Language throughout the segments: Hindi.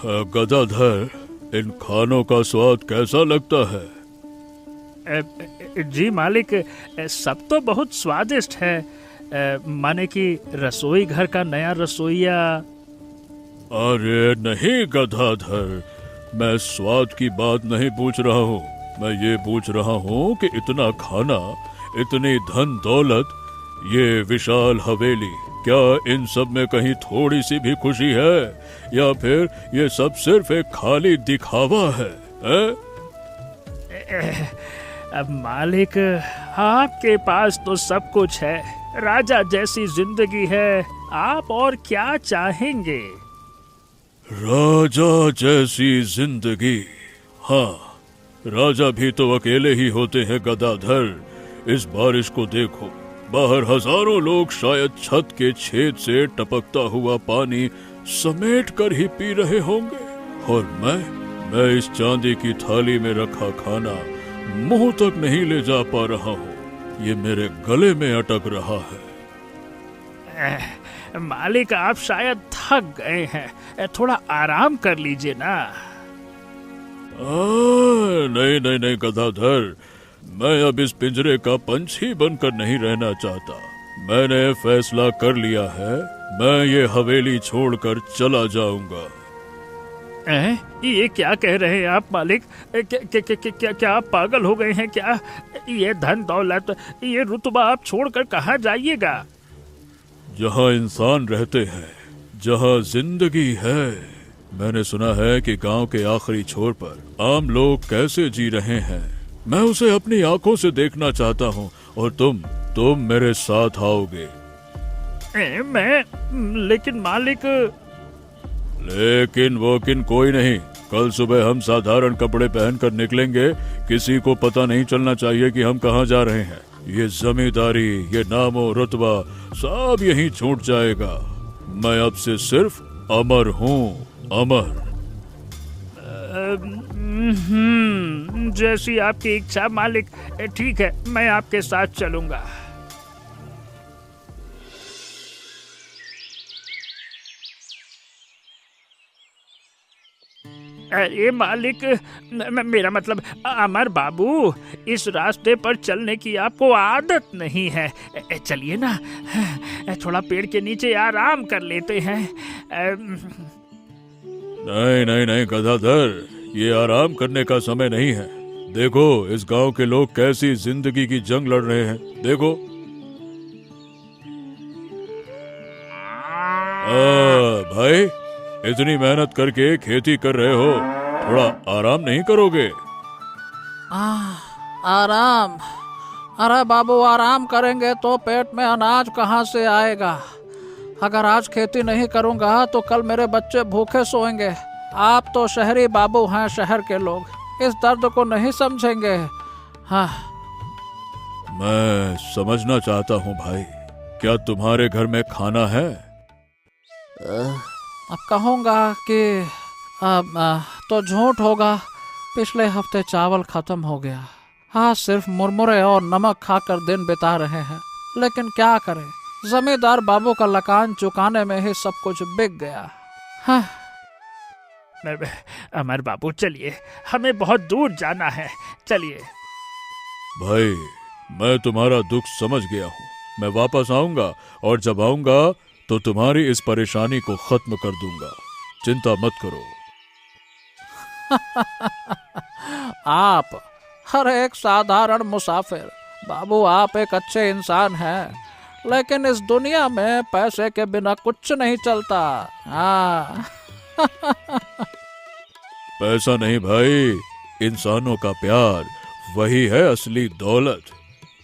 गदाधर, इन खानों का स्वाद कैसा लगता है? जी मालिक, सब तो बहुत स्वादिष्ट है। माने कि रसोई घर का नया रसोइया। अरे नहीं गदाधर, मैं स्वाद की बात नहीं पूछ रहा हूँ। मैं ये पूछ रहा हूँ कि इतना खाना, इतनी धन दौलत, ये विशाल हवेली, क्या इन सब में कहीं थोड़ी सी भी खुशी है, या फिर ये सब सिर्फ एक खाली दिखावा है? अब मालिक, आपके पास तो सब कुछ है, राजा जैसी जिंदगी है, आप और क्या चाहेंगे? राजा जैसी जिंदगी? हाँ, राजा भी तो अकेले ही होते हैं गदाधर। इस बारिश को देखो, बाहर हजारों लोग शायद छत के छेद से टपकता हुआ पानी समेट कर ही पी रहे होंगे, और मैं इस चांदी की थाली में रखा खाना मुंह तक नहीं ले जा पा रहा हूँ। ये मेरे गले में अटक रहा है। मालिक, आप शायद थक गए हैं, थोड़ा आराम कर लीजिए ना। नहीं नहीं नहीं गदाधर, मैं अब इस पिंजरे का पंछी बनकर नहीं रहना चाहता। मैंने फैसला कर लिया है, मैं ये हवेली छोड़कर चला जाऊंगा। ये क्या कह रहे हैं आप मालिक? क्या आप पागल हो गए हैं क्या? ये धन दौलत, ये रुतबा आप छोड़कर कहाँ जाइएगा? जहाँ इंसान रहते हैं, जहाँ जिंदगी है। मैंने सुना है कि गांव के आखिरी छोर पर आम लोग कैसे जी रहे हैं। मैं उसे अपनी आंखों से देखना चाहता हूँ, और तुम मेरे साथ आओगे। लेकिन मालिक। लेकिन वो किन कोई नहीं। कल सुबह हम साधारण कपड़े पहनकर निकलेंगे। किसी को पता नहीं चलना चाहिए कि हम कहाँ जा रहे हैं। ये जमींदारी, ये नामो रुतबा सब यहीं छूट जाएगा। मैं अब से सिर्फ अमर हूँ, अमर। जैसी आपकी इच्छा मालिक। ठीक है, मैं आपके साथ चलूंगा। अरे मालिक, मेरा मतलब अमर बाबू, इस रास्ते पर चलने की आपको आदत नहीं है। चलिए ना, थोड़ा पेड़ के नीचे आराम कर लेते हैं। नहीं नहीं नहीं गदाधर, ये आराम करने का समय नहीं है। देखो इस गांव के लोग कैसी जिंदगी की जंग लड़ रहे हैं। देखो। भाई, इतनी मेहनत करके खेती कर रहे हो, थोड़ा आराम नहीं करोगे? आराम? अरे बाबू, आराम करेंगे तो पेट में अनाज कहाँ से आएगा? अगर आज खेती नहीं करूँगा तो कल मेरे बच्चे भूखे सोएंगे। आप तो शहरी बाबू हैं, शहर के लोग इस दर्द को नहीं समझेंगे। हाँ, मैं समझना चाहता हूँ भाई, क्या तुम्हारे घर में खाना है? अब कहूँगा कि अब तो झूठ होगा। पिछले हफ्ते चावल खत्म हो गया। हाँ, सिर्फ मुरमुरे और नमक खाकर दिन बिता रहे हैं। लेकिन क्या करें, जमींदार बाबू का लकान चुकाने में ही सब कुछ बिक गया। हाँ। अमर बाबू, चलिए, हमें बहुत दूर जाना है, चलिए। भाई, मैं तुम्हारा दुख समझ गया हूँ। मैं वापस आऊंगा, और जब आऊंगा तो तुम्हारी इस परेशानी को खत्म कर दूंगा। चिंता मत करो। आप हर एक साधारण मुसाफिर। बाबू, आप एक अच्छे इंसान हैं, लेकिन इस दुनिया में पैसे के बिना कुछ नहीं चलता। हाँ। पैसा नहीं भाई, इंसानों का प्यार, वही है असली दौलत।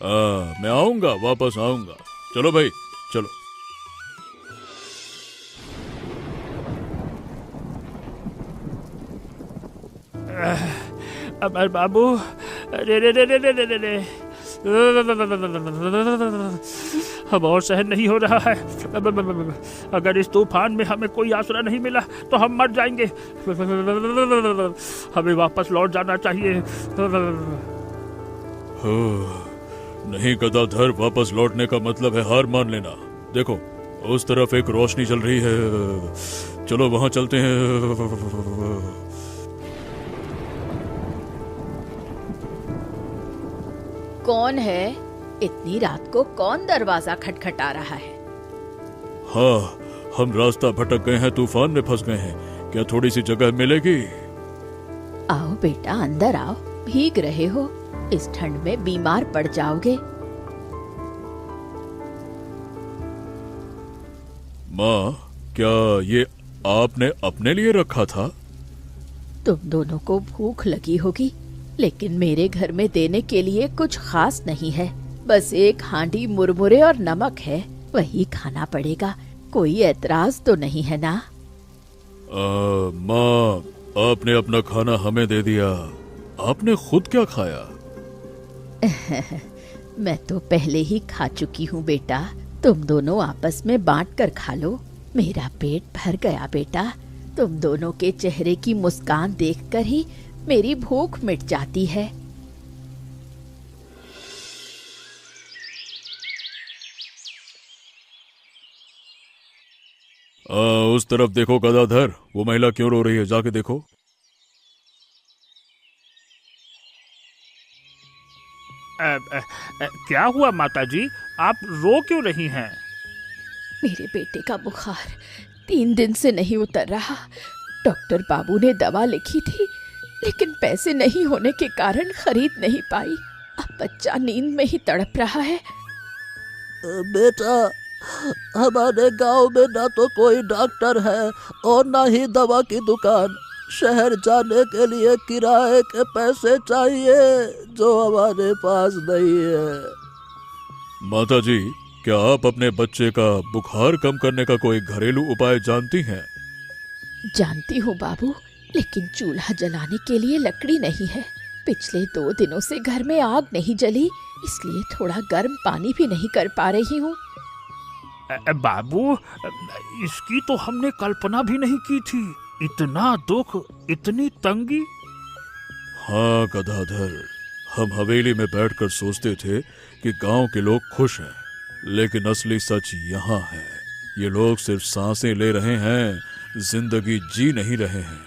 मैं आऊंगा, वापस आऊंगा। चलो भाई, चलो। अमर बाबू, रे रे रे रे रे रे रे, अब और सहन नहीं हो रहा है। अगर इस तूफान में हमें कोई आसरा नहीं मिला तो हम मर जाएंगे। हमें वापस लौट जाना चाहिए। नहीं गदाधर, वापस लौटने का मतलब है हार मान लेना। देखो, उस तरफ एक रोशनी चल रही है। चलो वहां चलते हैं। कौन है? इतनी रात को कौन दरवाजा खटखटा रहा है? हाँ, हम रास्ता भटक गए हैं, तूफान में फंस गए हैं। क्या थोड़ी सी जगह मिलेगी? आओ बेटा, अंदर आओ। भीग रहे हो, इस ठंड में बीमार पड़ जाओगे। माँ, क्या ये आपने अपने लिए रखा था? तुम दोनों को भूख लगी होगी, लेकिन मेरे घर में देने के लिए कुछ खास नहीं है। बस एक हांडी मुरमुरे और नमक है, वही खाना पड़ेगा। कोई ऐतराज तो नहीं है ना? माँ, आपने अपना खाना हमें दे दिया, आपने खुद क्या खाया? मैं तो पहले ही खा चुकी हूँ बेटा। तुम दोनों आपस में बांट कर खा लो। मेरा पेट भर गया बेटा। तुम दोनों के चेहरे की मुस्कान देखकर ही मेरी भूख मिट जाती है। उस तरफ देखो गदाधर, वो महिला क्यों रो रही है, जाके देखो। क्या हुआ माताजी, आप रो क्यों रही हैं? मेरे बेटे का बुखार 3 दिन से नहीं उतर रहा। डॉक्टर बाबू ने दवा लिखी थी, लेकिन पैसे नहीं होने के कारण खरीद नहीं पाई। अब बच्चा नींद में ही तड़प रहा है। बेटा, हमारे गांव में ना तो कोई डॉक्टर है और ना ही दवा की दुकान। शहर जाने के लिए किराए के पैसे चाहिए, जो हमारे पास नहीं है। माताजी, क्या आप अपने बच्चे का बुखार कम करने का कोई घरेलू उपाय जानती हैं? जानती हूँ बाबू, लेकिन चूल्हा जलाने के लिए लकड़ी नहीं है। पिछले 2 दिनों से घर में आग नहीं जली, इसलिए थोड़ा गर्म पानी भी नहीं कर पा रही हूँ। बाबू, इसकी तो हमने कल्पना भी नहीं की थी। इतना दुख, इतनी तंगी। हाँ गदाधर, हम हवेली में बैठकर सोचते थे कि गांव के लोग खुश हैं, लेकिन असली सच यहाँ है। ये लोग सिर्फ सांसें ले रहे हैं, जिंदगी जी नहीं रहे हैं।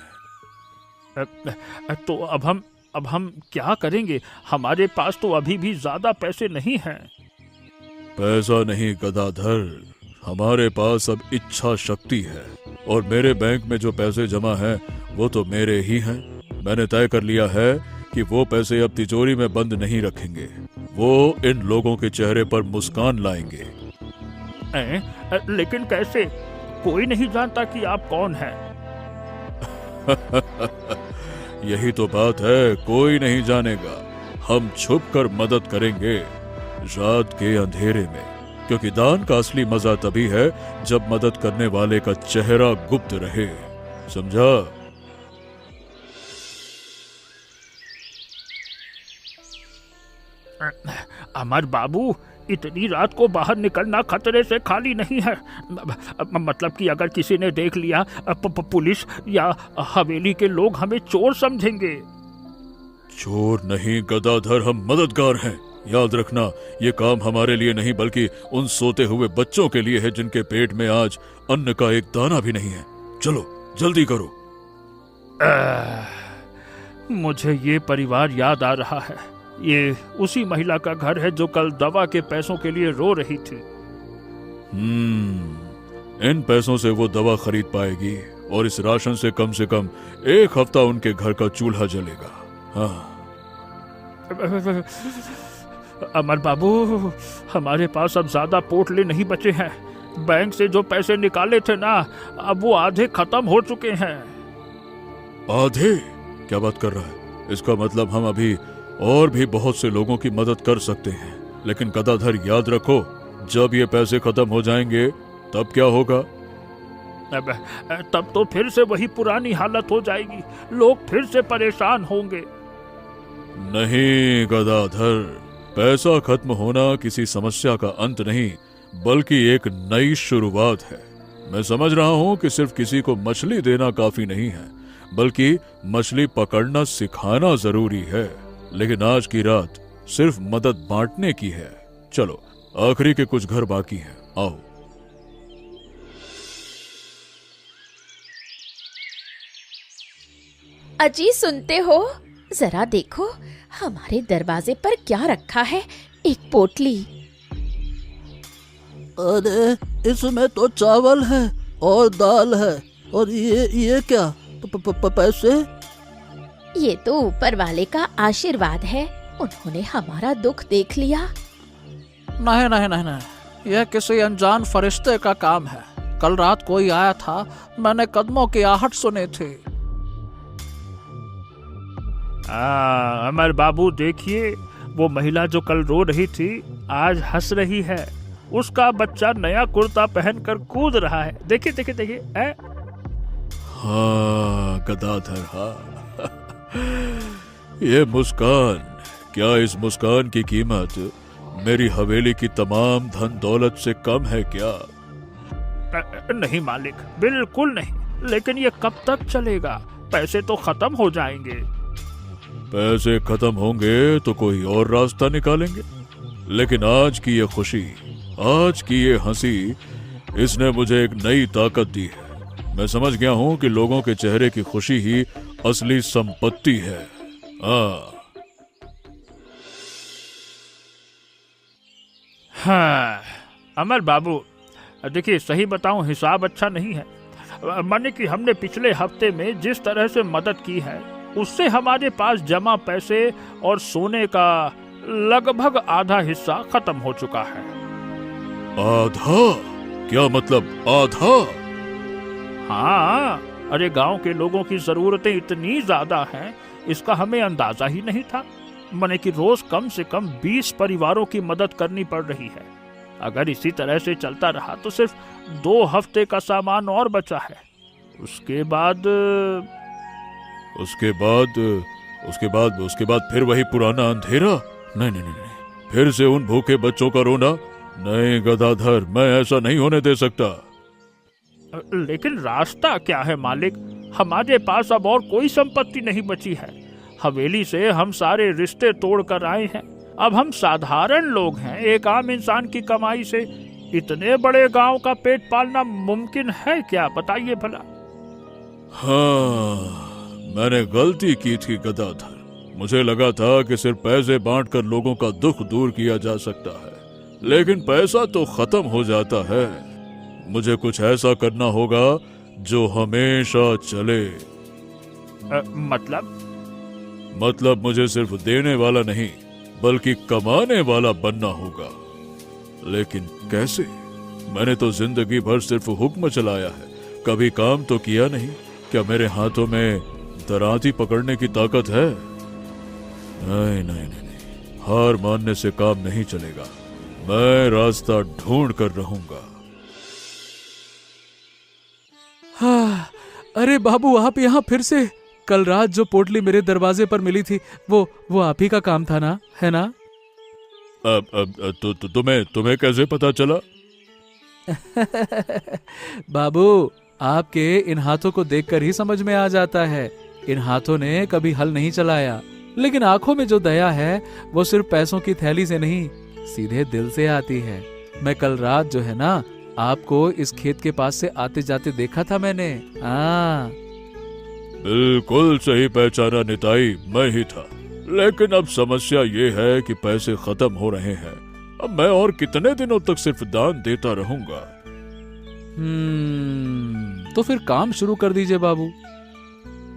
तो अब हम क्या करेंगे? हमारे पास तो अभी भी ज्यादा पैसे नहीं हैं। पैसा नहीं गदाधर, हमारे पास अब इच्छा शक्ति है, और मेरे बैंक में जो पैसे जमा हैं वो तो मेरे ही हैं। मैंने तय कर लिया है कि वो पैसे अब तिजोरी में बंद नहीं रखेंगे, वो इन लोगों के चेहरे पर मुस्कान लाएंगे। लेकिन कैसे? कोई नहीं जानता कि आप कौन हैं। यही तो बात है, कोई नहीं जानेगा। हम छुपकर मदद करेंगे रात के अंधेरे में, क्योंकि दान का असली मजा तभी है जब मदद करने वाले का चेहरा गुप्त रहे, समझा? अमर बाबू, इतनी रात को बाहर निकलना खतरे से खाली नहीं है। मतलब कि अगर किसी ने देख लिया, पुलिस या हवेली के लोग हमें चोर समझेंगे। चोर नहीं गदाधर, हम मददगार हैं। याद रखना, ये काम हमारे लिए नहीं बल्कि उन सोते हुए बच्चों के लिए है जिनके पेट में आज अन्न का एक दाना भी नहीं है। चलो जल्दी करो। मुझे ये परिवार याद आ रहा है। ये उसी महिला का घर है जो कल दवा के पैसों के लिए रो रही थी। इन पैसों से वो दवा खरीद पाएगी, और इस राशन से कम 1 हफ्ता उनके घर का चूल्हा जलेगा। हाँ। अमर बाबू, हमारे पास अब ज्यादा पोटले नहीं बचे हैं। बैंक से जो पैसे निकाले थे ना, अब वो आधे खत्म हो चुके हैं। आधे? क्या बात कर रहा है? इसका मतलब हम अभी और भी बहुत से लोगों की मदद कर सकते हैं। लेकिन गदाधर, याद रखो, जब ये पैसे खत्म हो जाएंगे तब क्या होगा? तब तो फिर से वही पुरानी हालत हो जाएगी। लोग फिर से परेशान होंगे। नहीं गदाधर, पैसा खत्म होना किसी समस्या का अंत नहीं, बल्कि एक नई शुरुआत है। मैं समझ रहा हूं कि सिर्फ किसी को मछली देना काफी नहीं है, बल्कि मछली पकड़ना सिखाना जरूरी है। लेकिन आज की रात सिर्फ मदद बांटने की है। चलो, आखिरी के कुछ घर बाकी हैं, आओ। अजी सुनते हो, जरा देखो हमारे दरवाजे पर क्या रखा है। एक पोटली। अरे इसमें तो चावल है और दाल है, और ये क्या पैसे? ये तो ऊपर वाले का आशीर्वाद है, उन्होंने हमारा दुख देख लिया। नहीं नहीं नहीं नहीं, यह किसी अनजान फरिश्ते का काम है। कल रात कोई आया था, मैंने कदमों की आहट सुनी थी। अमर बाबू देखिए, वो महिला जो कल रो रही थी आज हंस रही है। उसका बच्चा नया कुर्ता पहनकर कूद रहा है। देखिए देखिए देखिए। हाँ गदाधर, हाँ। ये मुस्कान, क्या इस मुस्कान की कीमत मेरी हवेली की तमाम धन दौलत से कम है क्या? नहीं मालिक, बिल्कुल नहीं। लेकिन ये कब तक चलेगा? पैसे तो खत्म हो जाएंगे। पैसे खत्म होंगे तो कोई और रास्ता निकालेंगे। लेकिन आज की ये खुशी, आज की ये हंसी, इसने मुझे एक नई ताकत दी है। मैं समझ गया हूं कि लोगों के चेहरे की खुशी ही असली संपत्ति है। हाँ अमर बाबू, देखिए सही बताऊं, हिसाब अच्छा नहीं है। माने कि हमने पिछले हफ्ते में जिस तरह से मदद की है, उससे हमारे पास जमा पैसे और सोने का लगभग आधा हिस्सा खत्म हो चुका है। आधा? क्या मतलब आधा? हाँ, अरे गांव के लोगों की जरूरतें इतनी ज्यादा हैं, इसका हमें अंदाजा ही नहीं था। माने कि रोज कम से कम 20 परिवारों की मदद करनी पड़ रही है। अगर इसी तरह से चलता रहा तो सिर्फ 2 हफ्ते का सामान और बचा है। उसके बाद फिर वही पुराना अंधेरा। नहीं, फिर से उन भूखे बच्चों का रोना। नहीं गदाधर, मैं ऐसा नहीं होने दे सकता। लेकिन रास्ता क्या है मालिक? हमारे पास अब और कोई संपत्ति नहीं बची है। हवेली से हम सारे रिश्ते तोड़ कर आए हैं। अब हम साधारण लोग हैं। एक आम इंसान की कमाई से इतने बड़े गांव का पेट पालना मुमकिन है क्या? बताइए भला। हाँ, मैंने गलती की थी गदाधर। मुझे लगा था कि सिर्फ पैसे बांटकर लोगों का दुख दूर किया जा सकता है, लेकिन पैसा तो खत्म हो जाता है। मुझे कुछ ऐसा करना होगा जो हमेशा चले। मतलब मुझे सिर्फ देने वाला नहीं, बल्कि कमाने वाला बनना होगा। लेकिन कैसे? मैंने तो जिंदगी भर सिर्फ हुक्म चलाया है, कभी काम तो किया नहीं। क्या मेरे हाथों में दराती पकड़ने की ताकत है? नहीं, हार मानने से काम नहीं चलेगा। मैं रास्ता ढूंढ कर रहूंगा। हाँ, अरे बाबू, आप यहाँ फिर से? कल रात जो पोटली मेरे दरवाजे पर मिली थी, वो आप ही का काम था ना, है ना? तुम्हें कैसे पता चला? बाबू, आपके इन हाथों को देखकर ही समझ में आ जाता है। इन हाथों ने कभी हल नहीं चलाया, लेकिन आंखों में जो दया है वो सिर्फ पैसों की थैली से नहीं, सीधे दिल से आती है। मैं कल रात जो है ना, आपको इस खेत के पास से आते जाते देखा था मैंने। बिल्कुल सही पहचाना निताई, मैं ही था। लेकिन अब समस्या ये है कि पैसे खत्म हो रहे हैं। अब मैं और कितने दिनों तक सिर्फ दान देता रहूंगा? तो फिर काम शुरू कर दीजिए बाबू।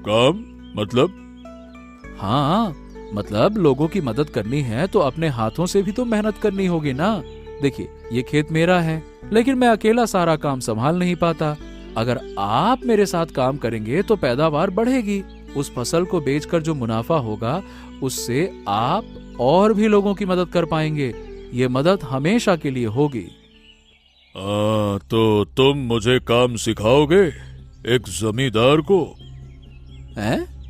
काम मतलब? हाँ, मतलब लोगों की मदद करनी है तो अपने हाथों से भी तो मेहनत करनी होगी ना। देखिए, ये खेत मेरा है, लेकिन मैं अकेला सारा काम संभाल नहीं पाता। अगर आप मेरे साथ काम करेंगे तो पैदावार बढ़ेगी। उस फसल को बेचकर जो मुनाफा होगा, उससे आप और भी लोगों की मदद कर पाएंगे। ये मदद हमेशा के लिए होगी। तो तुम मुझे काम सिखाओगे, एक जमींदार को?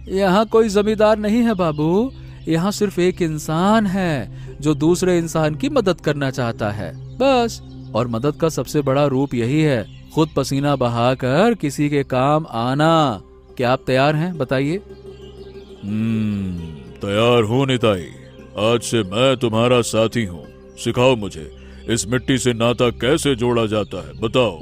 यहाँ कोई जमींदार नहीं है बाबू। यहाँ सिर्फ एक इंसान है जो दूसरे इंसान की मदद करना चाहता है, बस। और मदद का सबसे बड़ा रूप यही है, खुद पसीना बहाकर किसी के काम आना। क्या आप तैयार हैं? बताइए। तैयार हूँ निताई। आज से मैं तुम्हारा साथी हूँ। सिखाओ मुझे इस मिट्टी से नाता कैसे जोड़ा जाता है, बताओ।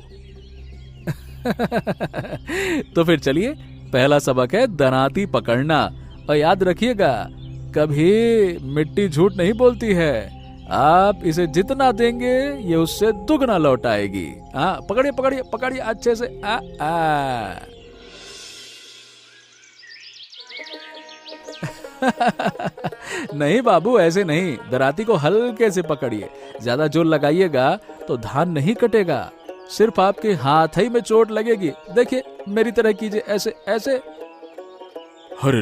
तो फिर चलिए, पहला सबक है दरांती पकड़ना। और याद रखिएगा, कभी मिट्टी झूठ नहीं बोलती है। आप इसे जितना देंगे ये उससे दुगना लौट आएगी। हाँ, पकड़िए पकड़िए पकड़िए अच्छे से। नहीं बाबू, ऐसे नहीं, दराती को हल्के से पकड़िए। ज्यादा जोर लगाइएगा तो धान नहीं कटेगा, सिर्फ आपके हाथ ही में चोट लगेगी। देखिए मेरी तरह कीजिए, ऐसे ऐसे। अरे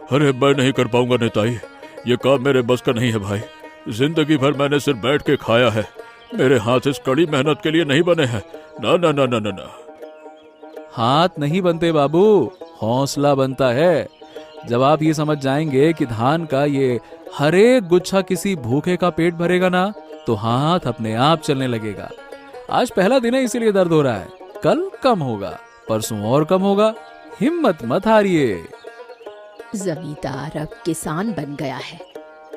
अरे मैं नहीं कर पाऊंगा नेताई, ये काम मेरे बस का नहीं है भाई। जिंदगी भर मैंने सिर्फ बैठ के खाया है, मेरे हाथ इस कड़ी मेहनत के लिए नहीं बने हैं। ना ना ना ना ना ना। हाथ नहीं बनते बाबू, हौसला बनता है। जब आप ये समझ जाएंगे कि धान का ये हर एक गुच्छा किसी भूखे का पेट भरेगा ना, तो हाथ अपने आप चलने लगेगा। आज पहला दिन है इसीलिए दर्द हो रहा है, कल कम होगा, परसों और कम होगा। हिम्मत मत हारिए। जमींदार अब किसान बन गया है,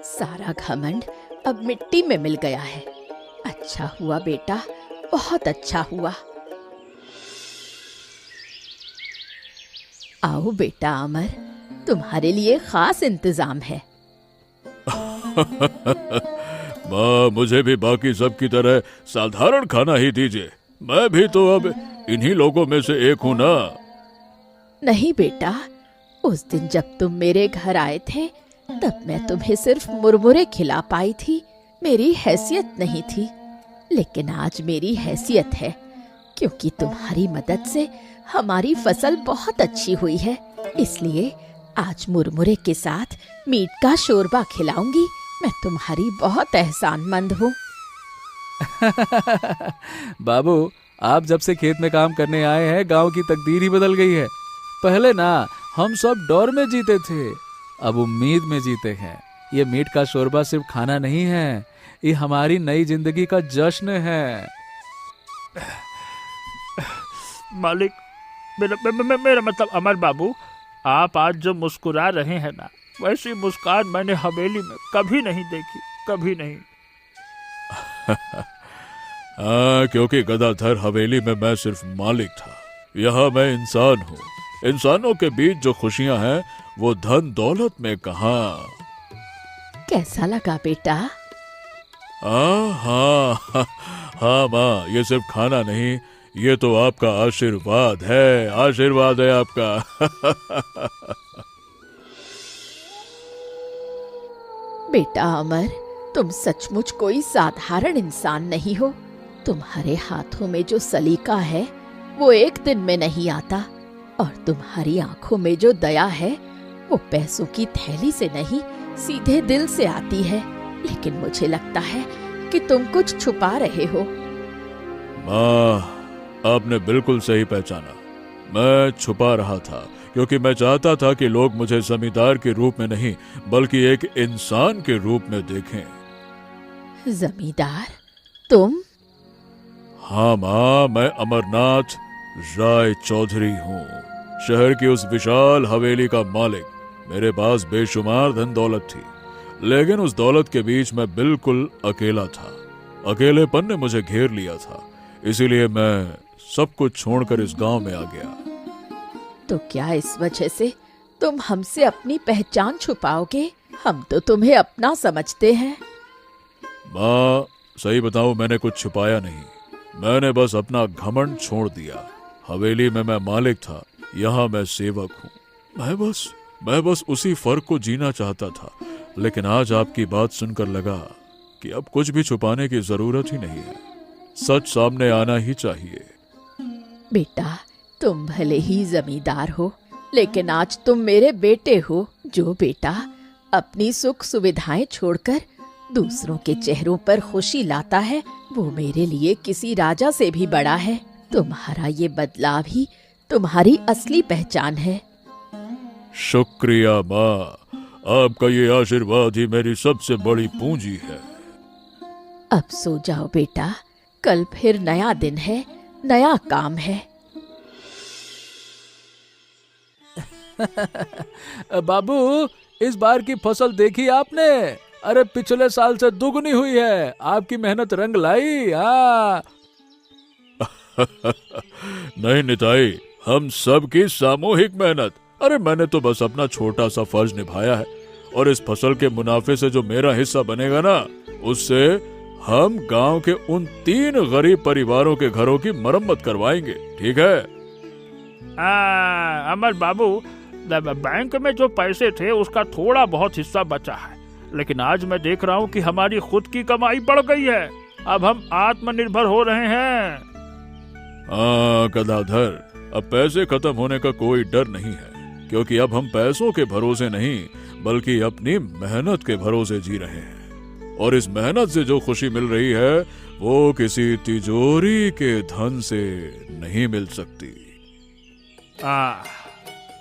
सारा घमंड अब मिट्टी में मिल गया है। अच्छा हुआ बेटा, बहुत अच्छा हुआ। आओ बेटा अमर, तुम्हारे लिए खास इंतजाम है। माँ, मुझे भी बाकी सब की तरह साधारण खाना ही दीजिए, मैं भी तो अब इन्हीं लोगों में से एक हूँ ना। नहीं बेटा, उस दिन जब तुम मेरे घर आए थे तब मैं तुम्हें सिर्फ मुरमुरे खिला पाई थी, मेरी हैसियत नहीं थी। लेकिन आज मेरी हैसियत है, क्योंकि तुम्हारी मदद से हमारी फसल बहुत अच्छी हुई है। इसलिए आज मुरमुरे के साथ मीट का शोरबा खिलाऊंगी। मैं तुम्हारी बहुत एहसानमंद हूँ। बाबू, आप जब से खेत में काम करने आए हैं, गांव की तकदीर ही बदल गई है। पहले ना हम सब डर में जीते थे, अब उम्मीद में जीते हैं। ये मीट का शोरबा सिर्फ खाना नहीं है, ये हमारी नई जिंदगी का जश्न है। मालिक, मेरा मतलब अमर बाबू, आप आज जो मुस्कुरा रहे हैं ना, वैसी मुस्कान मैंने हवेली में कभी नहीं देखी, कभी नहीं। हाँ, क्योंकि गदाधर हवेली में मैं सिर्फ मालिक था, यहाँ मैं इंसान हूँ। इंसानों के बीच जो खुशियाँ हैं वो धन दौलत में कहाँ। कैसा लगा बेटा? हाँ हाँ माँ, ये सिर्फ खाना नहीं, ये तो आपका आशीर्वाद है, आशीर्वाद है आपका। बेटा अमर, तुम सचमुच कोई साधारण इंसान नहीं हो। तुम्हारे हाथों में जो सलीका है वो एक दिन में नहीं आता, और तुम्हारी आंखों में जो दया है वो पैसों की थैली से नहीं, सीधे दिल से आती है। लेकिन मुझे लगता है कि तुम कुछ छुपा रहे हो। माँ, आपने बिल्कुल सही पहचाना, मैं छुपा रहा था क्योंकि मैं चाहता था कि लोग मुझे जमींदार के रूप में नहीं बल्कि एक इंसान के रूप में देखें। जमींदार? तुम? हाँ माँ, मैं अमरनाथ राय चौधरी हूँ, शहर की उस विशाल हवेली का मालिक। मेरे पास बेशुमार धन दौलत थी, लेकिन उस दौलत के बीच मैं बिल्कुल अकेला था। अकेलेपन ने मुझे घेर लिया था, इसीलिए मैं सब कुछ छोड़कर इस गांव में आ गया। तो क्या इस वजह से तुम हमसे अपनी पहचान छुपाओगे? हम तो तुम्हें अपना समझते हैं। माँ, सही बताऊं, मैंने कुछ छुपाया नहीं, मैंने बस अपना घमंड छोड़ दिया। हवेली में मैं मालिक था, यहाँ मैं सेवक हूँ। मैं बस उसी फर्क को जीना चाहता था। लेकिन आज आपकी बात सुनकर लगा कि अब कुछ भी छुपाने की जरूरत ही नहीं है, सच सामने आना ही चाहिए। बेटा, तुम भले ही जमींदार हो, लेकिन आज तुम मेरे बेटे हो। जो बेटा अपनी सुख सुविधाएं छोड़कर दूसरों के चेहरों पर खुशी लाता है, वो मेरे लिए किसी राजा से भी बड़ा है। तुम्हारा ये बदलाव ही तुम्हारी असली पहचान है। शुक्रिया माँ, आपका ये आशीर्वाद ही मेरी सबसे बड़ी पूंजी है। अब सो जाओ बेटा, कल फिर नया दिन है, नया काम है। बाबू, इस बार की फसल देखी आपने? अरे पिछले साल से दुगनी हुई है, आपकी मेहनत रंग लाई। हाँ। नहीं निताई, हम सब की सामूहिक मेहनत। अरे मैंने तो बस अपना छोटा सा फर्ज निभाया है, और इस फसल के मुनाफे से जो मेरा हिस्सा बनेगा ना, उससे हम गांव के उन 3 गरीब परिवारों के घरों की मरम्मत करवाएंगे, ठीक है? अमर बाबू, बैंक में जो पैसे थे उसका थोड़ा बहुत हिस्सा बचा है, लेकिन आज मैं देख रहा हूँ कि हमारी खुद की कमाई बढ़ गई है। अब हम आत्मनिर्भर हो रहे हैं। हाँ गदाधर, अब पैसे खत्म होने का कोई डर नहीं है, क्योंकि अब हम पैसों के भरोसे नहीं बल्कि अपनी मेहनत के भरोसे जी रहे हैं। और इस मेहनत से जो खुशी मिल रही है वो किसी तिजोरी के धन से नहीं मिल सकती।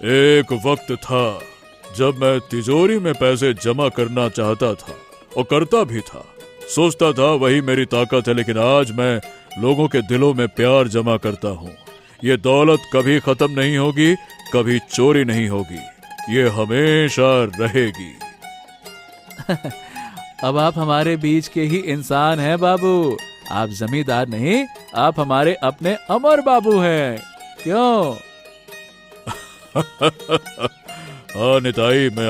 एक वक्त था जब मैं तिजोरी में पैसे जमा करना चाहता था और करता भी था, सोचता था वही मेरी ताकत है, लेकिन आज मैं लोगों के दिलों में प्यार जमा करता हूँ। ये दौलत कभी खत्म नहीं होगी, कभी चोरी नहीं होगी, ये हमेशा रहेगी। अब आप हमारे बीच के ही इंसान हैं बाबू। आप जमींदार नहीं, आप हमारे अपने अमर बाबू हैं। क्यों? हाँ निताई, मैं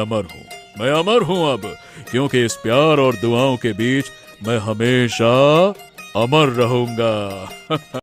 अमर हूँ अब, क्योंकि इस प्यार और दुआओं के बीच मैं हमेशा अमर रहूंगा।